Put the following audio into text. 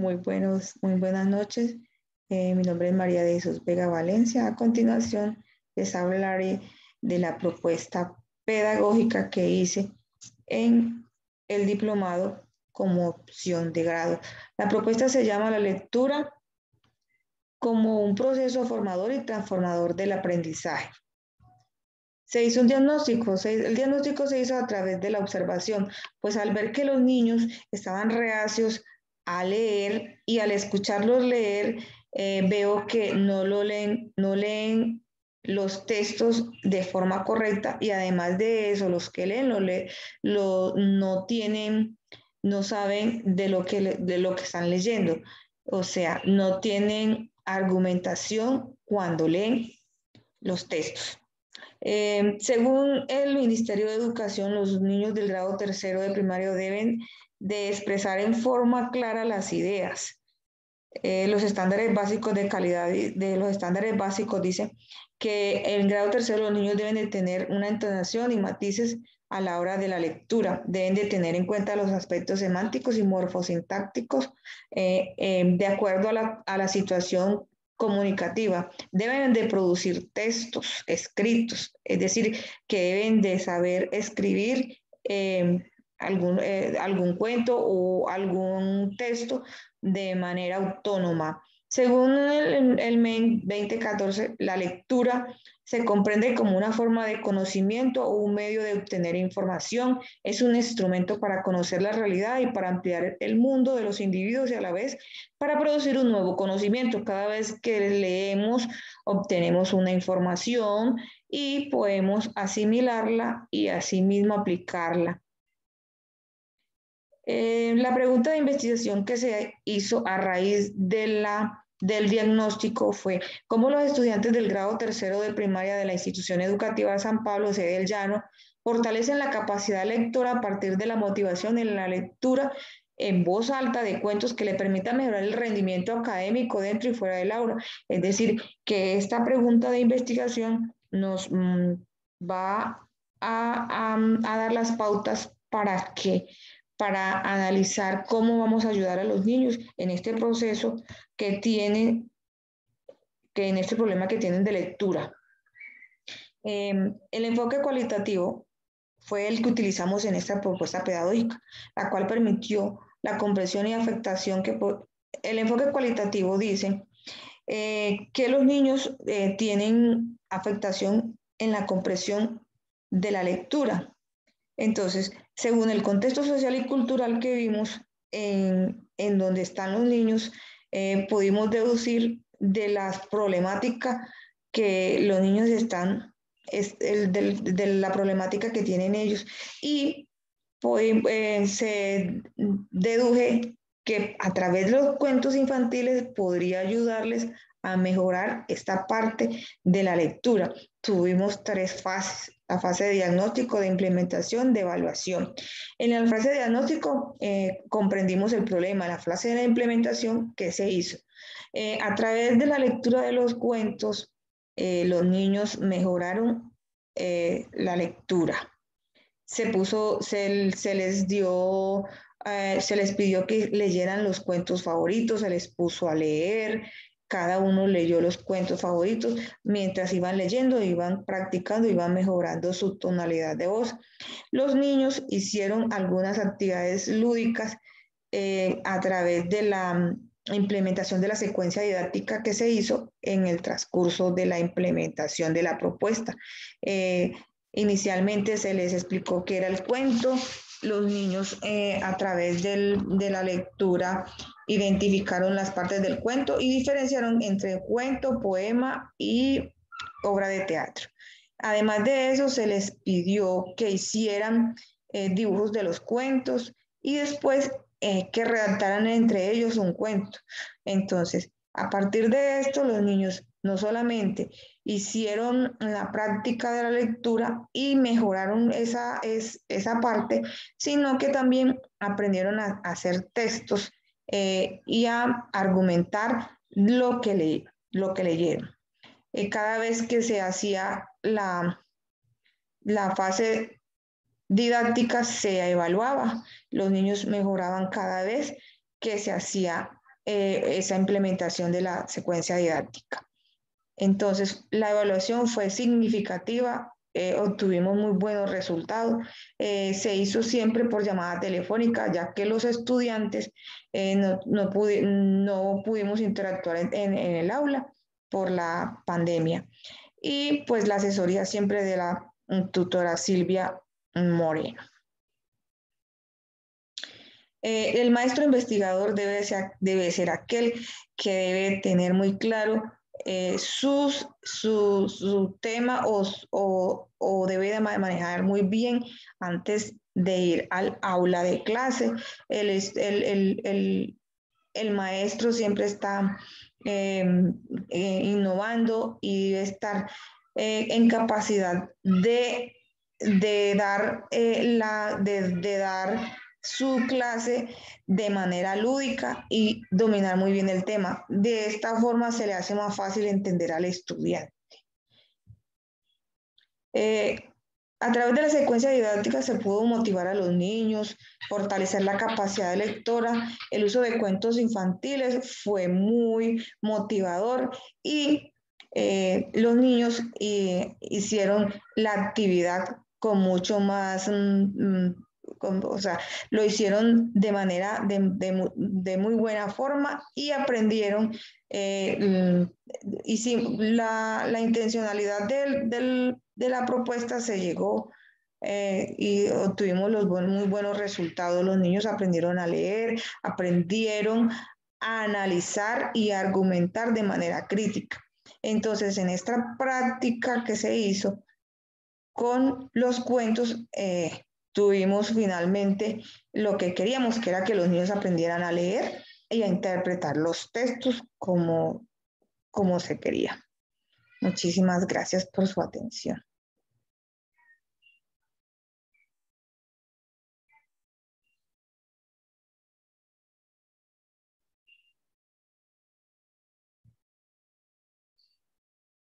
Muy buenas noches. Mi nombre es María de Jesús Vega Valencia. A continuación, les hablaré de la propuesta pedagógica que hice en el diplomado como opción de grado. La propuesta se llama La lectura como un proceso formador y transformador del aprendizaje. Se hizo un diagnóstico, el diagnóstico se hizo a través de la observación, pues al ver que los niños estaban reacios a leer y al escucharlos leer, veo que no leen los textos de forma correcta y además de eso, los que leen no tienen, no saben de lo que están leyendo, o sea, no tienen argumentación cuando leen los textos. Según el Ministerio de Educación, los niños del grado tercero de primario deben de expresar en forma clara las ideas. Los estándares básicos de calidad de los estándares básicos dicen que en grado tercero los niños deben de tener una entonación y matices a la hora de la lectura. Deben de tener en cuenta los aspectos semánticos y morfosintácticos de acuerdo a la situación comunicativa. Deben de producir textos escritos, es decir, que deben de saber escribir algún cuento o algún texto de manera autónoma. Según el MEN 2014, la lectura se comprende como una forma de conocimiento o un medio de obtener información. Es un instrumento para conocer la realidad y para ampliar el mundo de los individuos y a la vez para producir un nuevo conocimiento. Cada vez que leemos, obtenemos una información y podemos asimilarla y asimismo aplicarla. La pregunta de investigación que se hizo a raíz del diagnóstico fue cómo los estudiantes del grado tercero de primaria de la institución educativa San Pablo, sede del Llano, fortalecen la capacidad lectora a partir de la motivación en la lectura en voz alta de cuentos que le permitan mejorar el rendimiento académico dentro y fuera del aula. Es decir, que esta pregunta de investigación nos va a dar las pautas para analizar cómo vamos a ayudar a los niños en este proceso en este problema que tienen de lectura. El enfoque cualitativo fue el que utilizamos en esta propuesta pedagógica, la cual permitió la comprensión y afectación el enfoque cualitativo dice que los niños tienen afectación en la comprensión de la lectura. Entonces, según el contexto social y cultural que vimos en donde están los niños, pudimos deducir de las problemáticas que los niños de la problemática que tienen ellos y se deduje que a través de los cuentos infantiles podría ayudarles a mejorar esta parte de la lectura. Tuvimos 3 fases: la fase de diagnóstico, de implementación, de evaluación. En la fase de diagnóstico comprendimos el problema. En la fase de implementación, ¿qué se hizo? A través de la lectura de los cuentos, los niños mejoraron la lectura. Se les pidió que leyeran los cuentos favoritos, se les puso a leer, cada uno leyó los cuentos favoritos, mientras iban leyendo, iban practicando, iban mejorando su tonalidad de voz. Los niños hicieron algunas actividades lúdicas a través de la implementación de la secuencia didáctica que se hizo en el transcurso de la implementación de la propuesta. Inicialmente se les explicó qué era el cuento. Los niños a través de la lectura identificaron las partes del cuento y diferenciaron entre cuento, poema y obra de teatro. Además de eso, se les pidió que hicieran dibujos de los cuentos y después que redactaran entre ellos un cuento. Entonces, a partir de esto, los niños no solamente hicieron la práctica de la lectura y mejoraron esa parte, sino que también aprendieron a hacer textos y a argumentar lo que leyeron. Cada vez que se hacía la fase didáctica se evaluaba, los niños mejoraban cada vez que se hacía esa implementación de la secuencia didáctica. Entonces, la evaluación fue significativa, obtuvimos muy buenos resultados. Se hizo siempre por llamada telefónica, ya que los estudiantes no pudimos interactuar en el aula por la pandemia. Y pues la asesoría siempre de la tutora Silvia Moreno. El maestro investigador debe ser aquel que debe tener muy claro su tema o debe de manejar muy bien antes de ir al aula de clase. El maestro siempre está innovando y debe estar en capacidad de dar, de dar su clase de manera lúdica y dominar muy bien el tema. De esta forma se le hace más fácil entender al estudiante. A través de la secuencia didáctica se pudo motivar a los niños, fortalecer la capacidad lectora. El uso de cuentos infantiles fue muy motivador y los niños hicieron la actividad con mucho más, o sea, lo hicieron de manera de muy buena forma y aprendieron. Y sí, la intencionalidad de la propuesta se llegó y obtuvimos muy buenos resultados. Los niños aprendieron a leer, aprendieron a analizar y a argumentar de manera crítica. Entonces, en esta práctica que se hizo con los cuentos, tuvimos finalmente lo que queríamos, que era que los niños aprendieran a leer y a interpretar los textos como se quería. Muchísimas gracias por su atención.